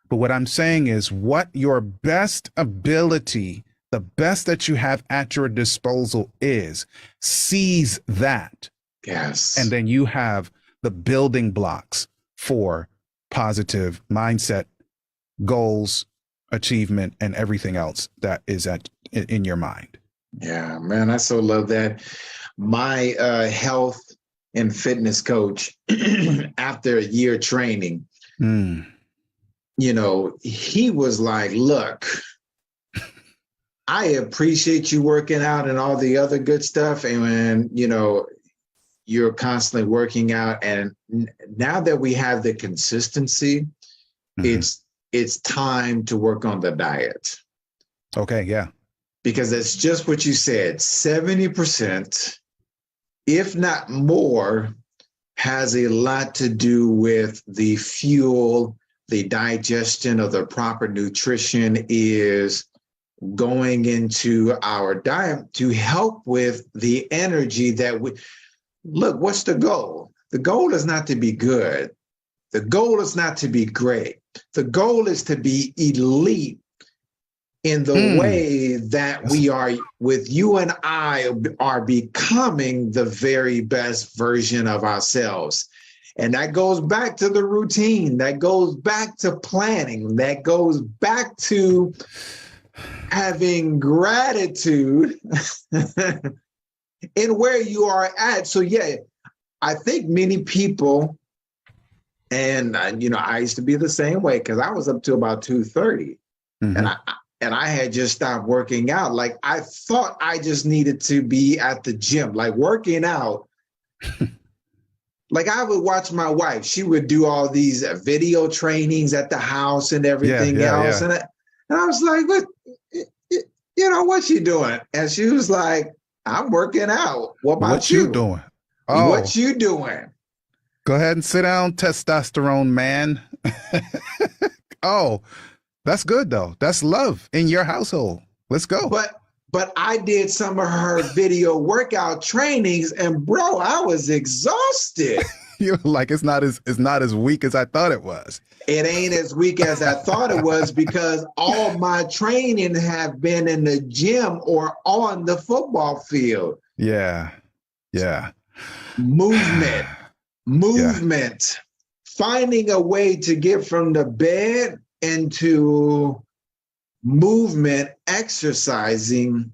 But what I'm saying is, what your best ability, the best that you have at your disposal is, seize that. Yes. And then you have the building blocks for positive mindset, goals, achievement, and everything else that is in your mind. Yeah, man, I so love that. My health and fitness coach, after a year training, you know, he was like, look, I appreciate you working out and all the other good stuff. And, you know, you're constantly working out. And now that we have the consistency, it's time to work on the diet. Okay, yeah. Because it's just what you said, 70%, if not more, has a lot to do with the fuel, the digestion of the proper nutrition is going into our diet to help with the energy that we look. What's the goal? The goal is not to be good. The goal is not to be great. The goal is to be elite in the way that we are, with you and I, are becoming the very best version of ourselves. And that goes back to the routine. That goes back to planning. That goes back to having gratitude in where you are at. So, yeah, I think many people, and, you know, I used to be the same way because I was up to about 230. And I had just stopped working out. Like, I thought I just needed to be at the gym, like working out. Like, I would watch my wife. She would do all these video trainings at the house and everything else. Yeah. And I was like, what, you know, what's she doing? And she was like, I'm working out. What about what you doing? Oh. What you doing? Go ahead and sit down, testosterone man. Oh, that's good, though. That's love in your household. Let's go. But I did some of her video workout trainings, and bro, I was exhausted. You're like, it's not as weak as I thought it was. It ain't as weak as I thought it was, because all my training have been in the gym or on the football field. Yeah. Yeah. Movement. Yeah. Finding a way to get from the bed into movement, exercising,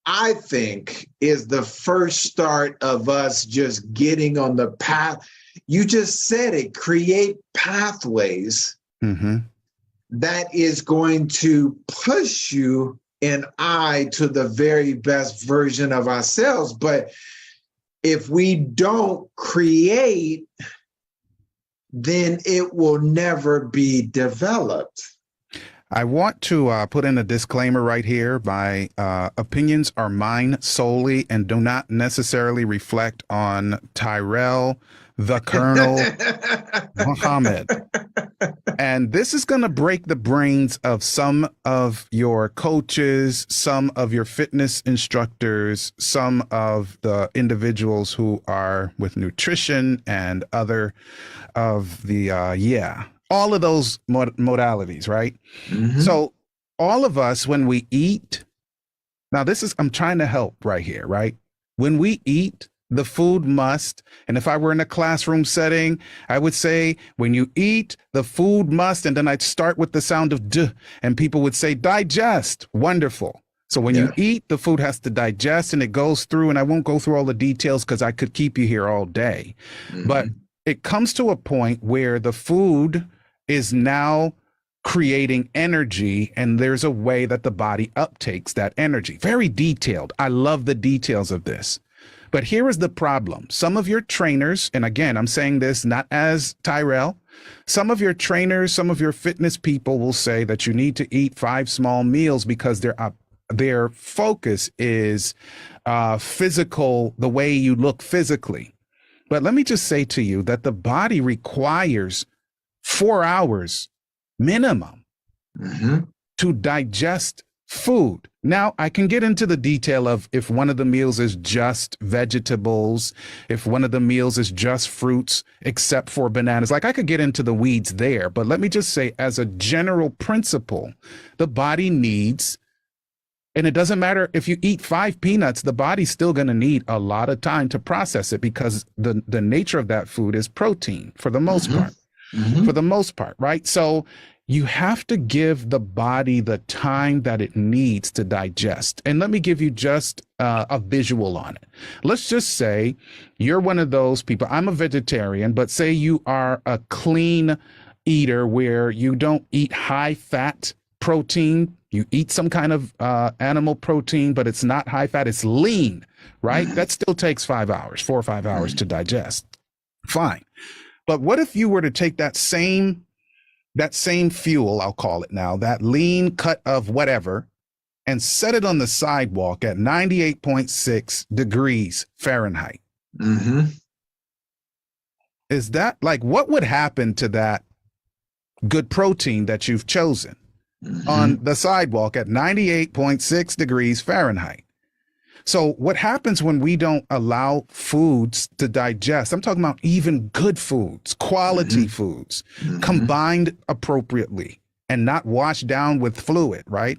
I think, is the first start of us just getting on the path. You just said it, create pathways that is going to push you and I to the very best version of ourselves. But if we don't create, then it will never be developed. I want to put in a disclaimer right here. My opinions are mine solely and do not necessarily reflect on Tirrell, the Colonel, Muhammad. And this is going to break the brains of some of your coaches, some of your fitness instructors, some of the individuals who are with nutrition and other of the, all of those modalities, right? So all of us, when we eat, now I'm trying to help right here, right? When we eat, the food must, and if I were in a classroom setting, I would say, when you eat, the food must, and then I'd start with the sound of D, and people would say, digest. Wonderful. So when you eat, the food has to digest, and it goes through, and I won't go through all the details because I could keep you here all day. But it comes to a point where the food is now creating energy, and there's a way that the body uptakes that energy. Very detailed. I love the details of this. But here is the problem. Some of your trainers, and again, I'm saying this not as Tirrell, some of your trainers, some of your fitness people will say that you need to eat 5 small meals because their focus is physical, the way you look physically. But let me just say to you that the body requires 4 hours minimum to digest food. Now, I can get into the detail of if one of the meals is just vegetables, if one of the meals is just fruits, except for bananas. Like, I could get into the weeds there, but let me just say, as a general principle, the body needs, and it doesn't matter if you eat 5 peanuts, the body's still going to need a lot of time to process it because the nature of that food is protein for the most part. For the most part, right? So you have to give the body the time that it needs to digest. And let me give you just a visual on it. Let's just say you're one of those people. I'm a vegetarian, but say you are a clean eater where you don't eat high fat protein. You eat some kind of animal protein, but it's not high fat. It's lean, right? That still takes 5 hours, 4 or 5 hours to digest. Fine. But what if you were to take that same fuel, I'll call it now, that lean cut of whatever, and set it on the sidewalk at 98.6 degrees Fahrenheit? Is that like, what would happen to that good protein that you've chosen on the sidewalk at 98.6 degrees Fahrenheit? So what happens when we don't allow foods to digest? I'm talking about even good foods, quality foods, combined appropriately and not washed down with fluid, right?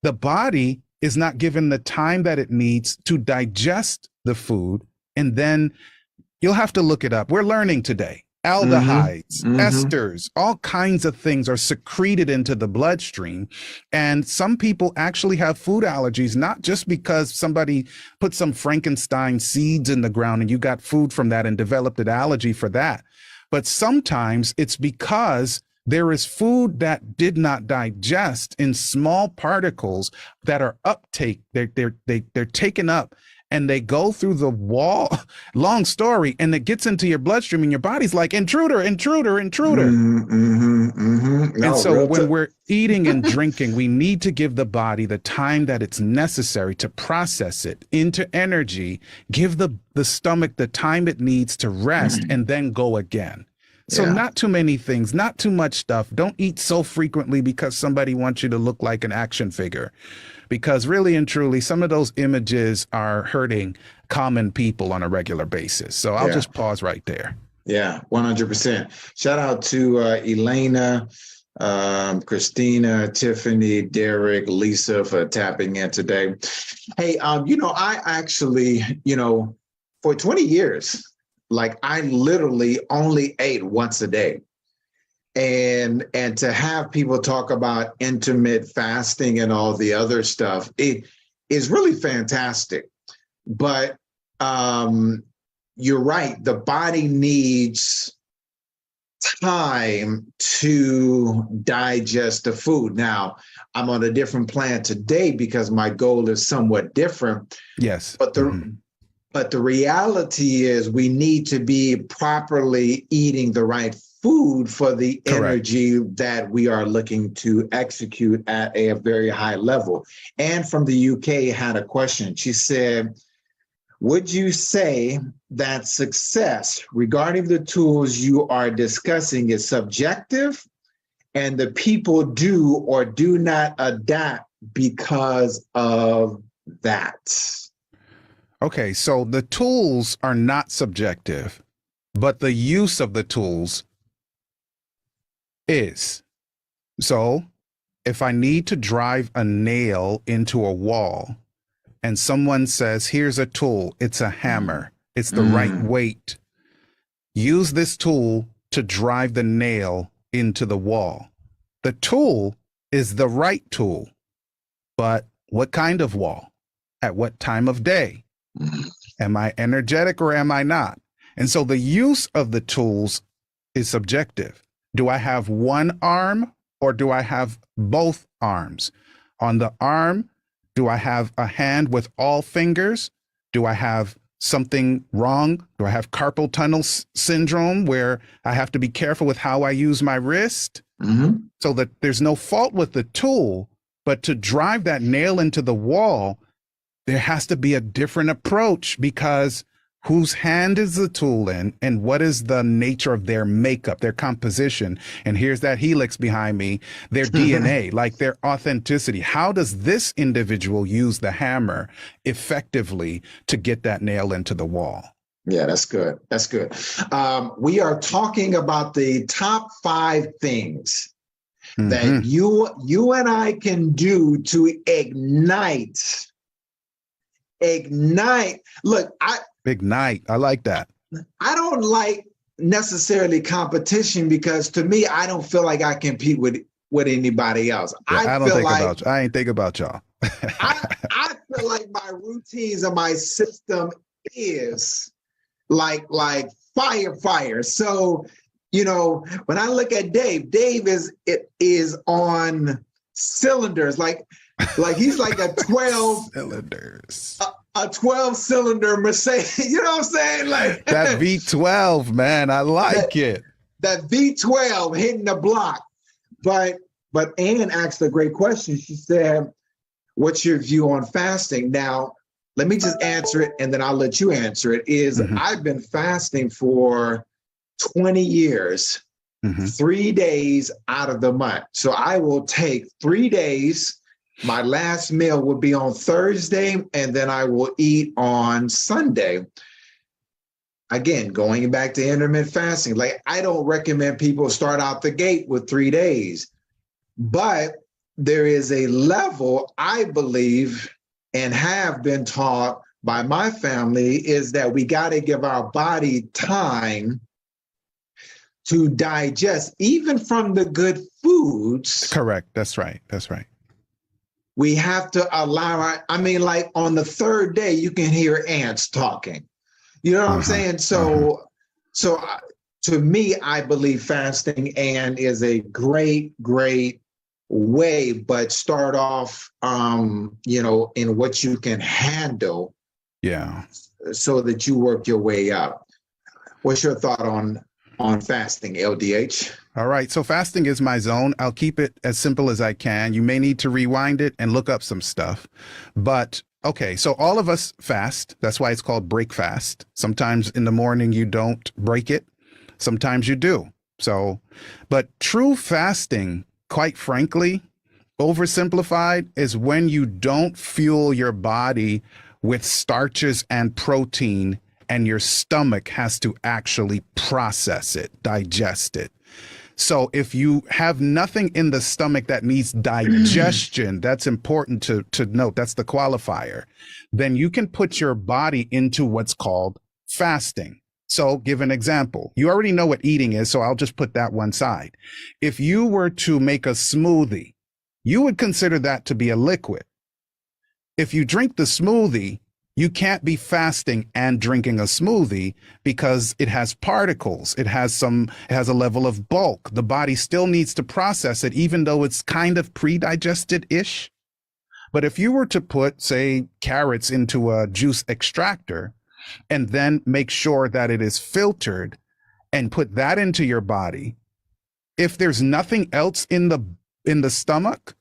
The body is not given the time that it needs to digest the food. And then you'll have to look it up. We're learning today. Aldehydes, esters, all kinds of things are secreted into the bloodstream. And some people actually have food allergies, not just because somebody put some Frankenstein seeds in the ground and you got food from that and developed an allergy for that. But sometimes it's because there is food that did not digest in small particles that are uptake. They're taken up. And they go through the wall, long story, and it gets into your bloodstream and your body's like, intruder, intruder, intruder. And so when we're eating and drinking, we need to give the body the time that it's necessary to process it into energy, give the stomach the time it needs to rest, and then go again. So not too many things, not too much stuff. Don't eat so frequently because somebody wants you to look like an action figure. Because really and truly, some of those images are hurting common people on a regular basis. So I'll just pause right there. Yeah, 100%. Shout out to Elena, Christina, Tiffany, Derek, Lisa for tapping in today. Hey, I actually, for 20 years, like I literally only ate once a day. And to have people talk about intermittent fasting and all the other stuff, it is really fantastic. But you're right, the body needs time to digest the food. Now, I'm on a different plan today because my goal is somewhat different. Yes. But the reality is we need to be properly eating the right food for the energy that we are looking to execute at a very high level. And from the UK had a question. She said, would you say that success regarding the tools you are discussing is subjective and the people do or do not adapt because of that? Okay, so the tools are not subjective, but the use of the tools is. So if I need to drive a nail into a wall and someone says, here's a tool, it's a hammer, it's the right weight, use this tool to drive the nail into the wall. The tool is the right tool, but what kind of wall? At what time of day? Am I energetic or am I not? And so the use of the tools is subjective. Do I have one arm or do I have both arms? On the arm, do I have a hand with all fingers? Do I have something wrong? Do I have carpal tunnel syndrome where I have to be careful with how I use my wrist? So that there's no fault with the tool, but to drive that nail into the wall, there has to be a different approach, because whose hand is the tool in, and what is the nature of their makeup, their composition? And here's that helix behind me, their DNA, like their authenticity. How does this individual use the hammer effectively to get that nail into the wall? Yeah, that's good. That's good. We are talking about the top 5 things that you and I can do to ignite. Look, Ignite. I like that. I don't like necessarily competition, because to me, I don't feel like I compete with anybody else. Yeah, I don't think about you. I ain't think about y'all. I feel like my routines and my system is like fire. So, when I look at Dave is on cylinders, like he's like a 12 cylinders. A 12-cylinder Mercedes, you know what I'm saying? Like that V12, man, I like it. That V12 hitting the block. But Ann asked a great question. She said, "What's your view on fasting?" Now, let me just answer it, and then I'll let you answer it. I've been fasting for 20 years, 3 days out of the month. So I will take 3 days. My last meal will be on Thursday, and then I will eat on Sunday. Again, going back to intermittent fasting, like I don't recommend people start out the gate with 3 days, but there is a level, I believe, and have been taught by my family, is that we got to give our body time to digest, even from the good foods. Correct. That's right. That's right. We have to allow like on the 3rd day, you can hear ants talking. You know what I'm saying? So to me, I believe fasting is a great way, but start off, in what you can handle. Yeah. So that you work your way up. What's your thought on fasting, LDH? All right. So fasting is my zone. I'll keep it as simple as I can. You may need to rewind it and look up some stuff. But okay, so all of us fast. That's why it's called break fast. Sometimes in the morning you don't break it. Sometimes you do. So, but true fasting, quite frankly, oversimplified, is when you don't fuel your body with starches and protein, and your stomach has to actually process it, digest it. So if you have nothing in the stomach that needs digestion, that's important to note, that's the qualifier, then you can put your body into what's called fasting. So give an example. You already know what eating is, so I'll just put that one side. If you were to make a smoothie, you would consider that to be a liquid. If you drink the smoothie, you can't be fasting and drinking a smoothie, because it has particles. It has a level of bulk. The body still needs to process it, even though it's kind of pre-digested-ish. But if you were to put, say, carrots into a juice extractor and then make sure that it is filtered and put that into your body, if there's nothing else in the stomach,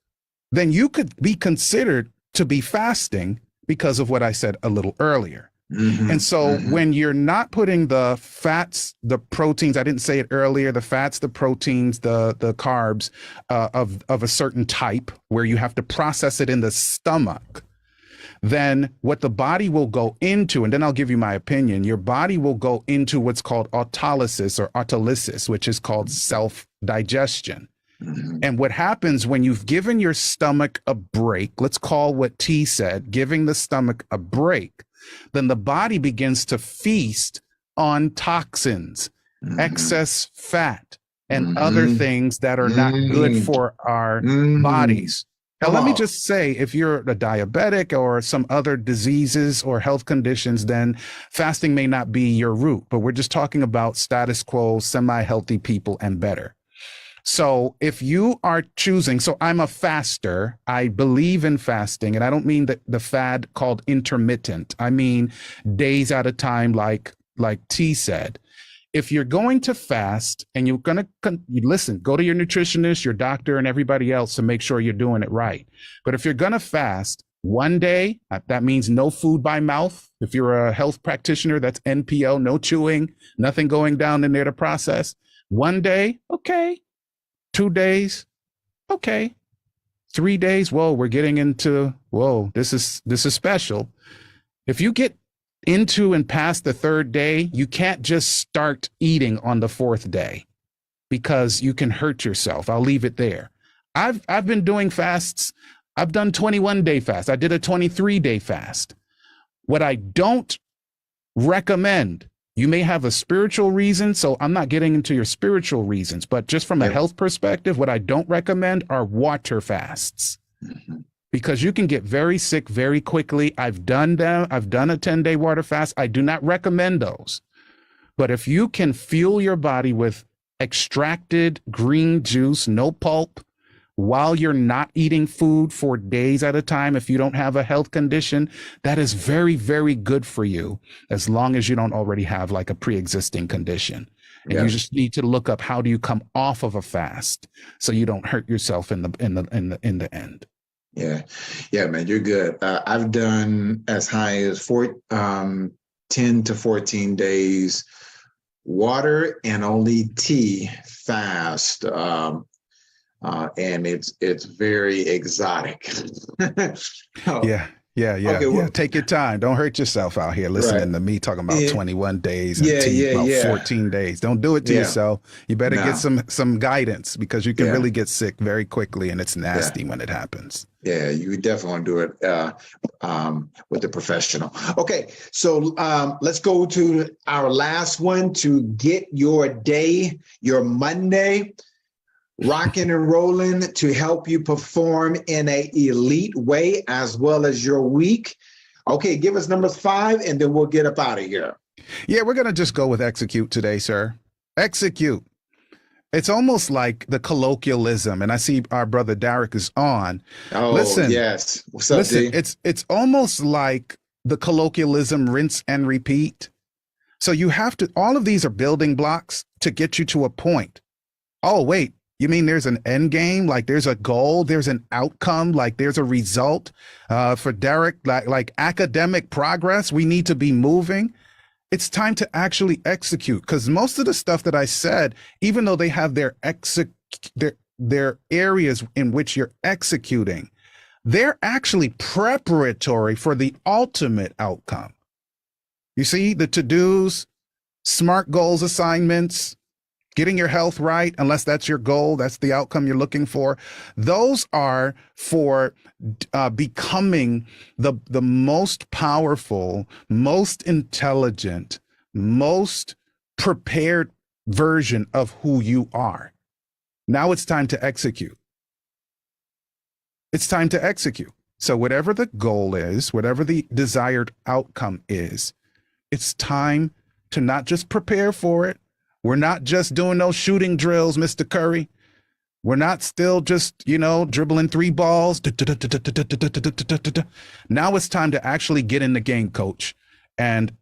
then you could be considered to be fasting, because of what I said a little earlier. And so when you're not putting the fats, the proteins, I didn't say it earlier, the fats, the proteins, the carbs of a certain type, where you have to process it in the stomach, then what the body will go into, and then I'll give you my opinion, your body will go into what's called autolysis or autolysis, which is called self-digestion. And what happens when you've given your stomach a break, let's call what T said, giving the stomach a break, then the body begins to feast on toxins, excess fat, and other things that are not good for our bodies. Now, let me just say, if you're a diabetic or some other diseases or health conditions, then fasting may not be your route, but we're just talking about status quo, semi-healthy people and better. So if you are choosing, so I'm a faster, I believe in fasting, and I don't mean the fad called intermittent. I mean days at a time, like T said. If you're going to fast and you're going to you listen, go to your nutritionist, your doctor, and everybody else to make sure you're doing it right. But if you're going to fast one day, that means no food by mouth. If you're a health practitioner, that's NPO, no chewing, nothing going down in there to process. One day, okay. 2 days, okay. 3 days, whoa, we're getting into, whoa, this is special. If you get into and past the 3rd day, you can't just start eating on the 4th day because you can hurt yourself. I'll leave it there. I've been doing fasts. I've done 21-day fast. I did a 23-day fast. What I don't recommend, you may have a spiritual reason, so I'm not getting into your spiritual reasons, but just from a health perspective, what I don't recommend are water fasts. Because you can get very sick very quickly. I've done them. I've done a 10-day water fast. I do not recommend those. But if you can fuel your body with extracted green juice, no pulp, while you're not eating food for days at a time, if you don't have a health condition, that is very, very good for you, as long as you don't already have like a pre-existing condition. And you just need to look up, how do you come off of a fast so you don't hurt yourself in the end. Yeah, man, you're good. I've done as high as 10 to 14 days water and only tea fast. And it's very exotic. Yeah. Okay, well, take your time. Don't hurt yourself out here listening to me talking about 21 days and 14 days. Don't do it to yourself. You better get some guidance, because you can really get sick very quickly, and it's nasty when it happens. Yeah, you definitely want to do it with a professional. Okay, so let's go to our last one to get your day, your Monday, rocking and rolling to help you perform in an elite way, as well as your week. Okay, give us numbers 5, and then we'll get up out of here. Yeah, we're going to just go with execute today, sir. Execute. It's almost like the colloquialism, and I see our brother Derek is on. Oh, listen, yes. What's up, listen, D? it's almost like the colloquialism, rinse and repeat. So you have to, all of these are building blocks to get you to a point. Oh, wait. You mean there's an end game? Like there's a goal, there's an outcome, like there's a result for Derek, like academic progress. We need to be moving. It's time to actually execute, because most of the stuff that I said, even though they have their areas in which you're executing, they're actually preparatory for the ultimate outcome. You see, the to-dos, SMART goals assignments, getting your health right, unless that's your goal, that's the outcome you're looking for. Those are for becoming the most powerful, most intelligent, most prepared version of who you are. Now it's time to execute. It's time to execute. So whatever the goal is, whatever the desired outcome is, it's time to not just prepare for it. We're not just doing those shooting drills, Mr. Curry. We're not still just, dribbling 3 balls. Now it's time to actually get in the game, coach, and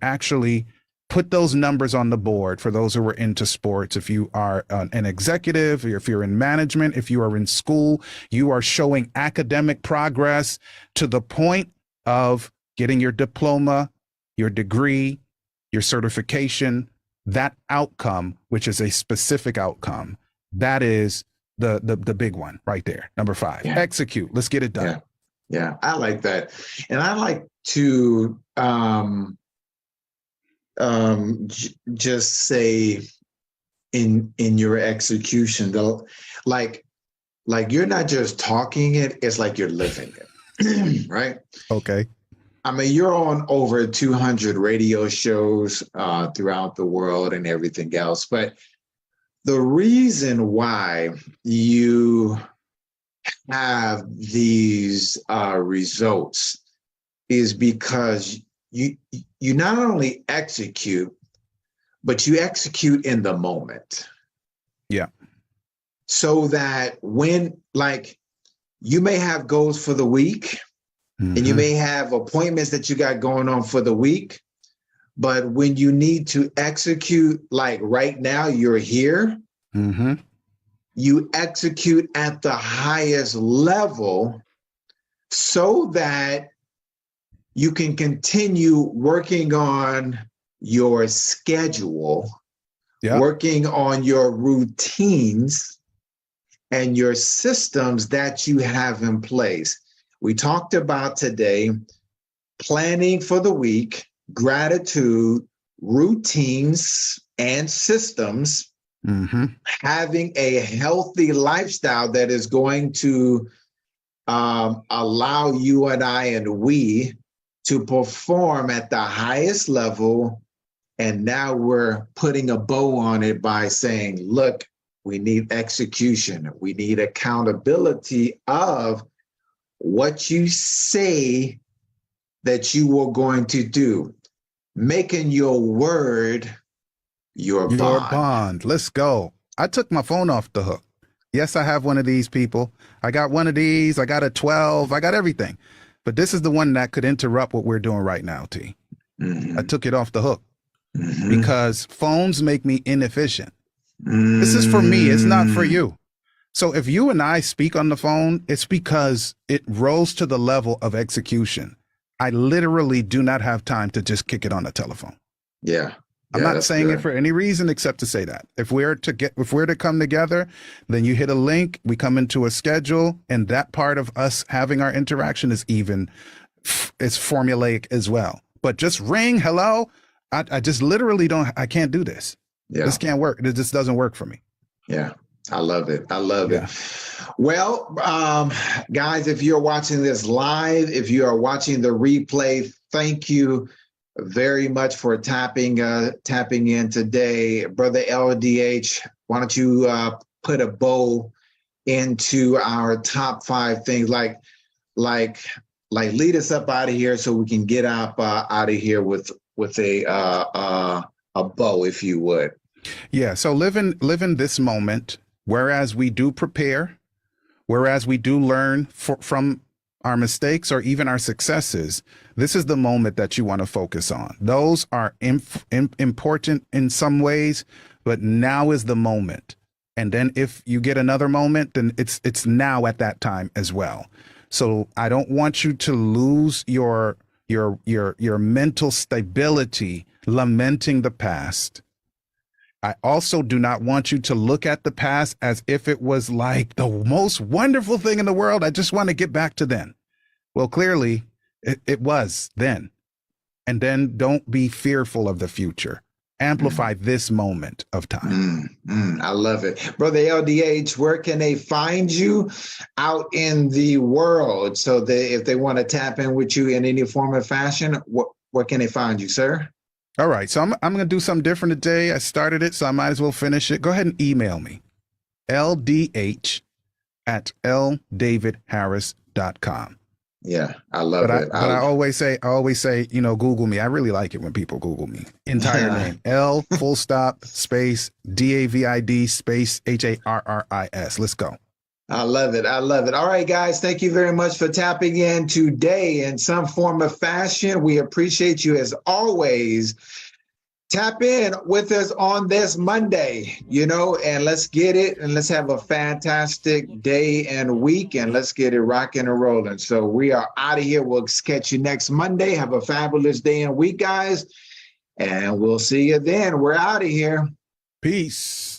actually put those numbers on the board for those who are into sports. If you are an executive, or if you're in management, if you are in school, you are showing academic progress to the point of getting your diploma, your degree, your certification. That outcome, which is a specific outcome, that is the big one right there. Number 5, execute. Let's get it done. Yeah, I like that. And I like to just say in your execution, though, like you're not just talking it, it's like you're living it. Right? Okay. I mean, you're on over 200 radio shows throughout the world and everything else. But the reason why you have these results is because you not only execute, but you execute in the moment. Yeah. so that when, like, you may have goals for the week, and you may have appointments that you got going on for the week, but when you need to execute, like right now, you're here, you execute at the highest level so that you can continue working on your schedule, working on your routines and your systems that you have in place. We talked about today planning for the week, gratitude, routines, and systems, having a healthy lifestyle that is going to allow you and I and we to perform at the highest level. And now we're putting a bow on it by saying, look, we need execution. We need accountability of what you say that you were going to do, making your word your bond. Let's go. I took my phone off the hook. Yes, I have one of these, people. I got one of these. I got a 12. I got everything. But this is the one that could interrupt what we're doing right now, T. I took it off the hook because phones make me inefficient. This is for me. It's not for you. So if you and I speak on the phone, it's because it rose to the level of execution. I literally do not have time to just kick it on the telephone. I'm not saying it for any reason except to say that. If we're to come together, then you hit a link, we come into a schedule, and that part of us having our interaction is it's formulaic as well. But just ring, hello, I just literally I can't do this. This can't work. It just doesn't work for me. I love it. I love it. Well, guys, if you're watching this live, if you are watching the replay, thank you very much for tapping in today. Brother LDH, why don't you put a bow into our top 5 things, like lead us up out of here so we can get out of here with a bow, if you would. Yeah. So live in this moment, whereas we do prepare, whereas we do learn from our mistakes or even our successes. This is the moment that you want to focus on. Those are important in some ways, but now is the moment. And then if you get another moment, then it's now at that time as well. So I don't want you to lose your mental stability lamenting the past. I also do not want you to look at the past as if it was like the most wonderful thing in the world. I just want to get back to then. Well, clearly it was then. And then don't be fearful of the future. Amplify this moment of time. I love it. Brother LDH, where can they find you out in the world? So if they want to tap in with you in any form or fashion, where can they find you, sir? All right. So I'm going to do something different today. I started it, so I might as well finish it. Go ahead and email me. ldh@ldavidharris.com. Yeah, I love it. But I always say, Google me. I really like it when people Google me. Entire name, L _space DAVID space HARRIS. Let's go. I love it. I love it. All right, guys, thank you very much for tapping in today in some form of fashion. We appreciate you as always. Tap in with us on this Monday, and let's get it, and let's have a fantastic day and week, and let's get it rocking and rolling. So we are out of here. We'll catch you next Monday. Have a fabulous day and week, guys, and we'll see you then. We're out of here. Peace.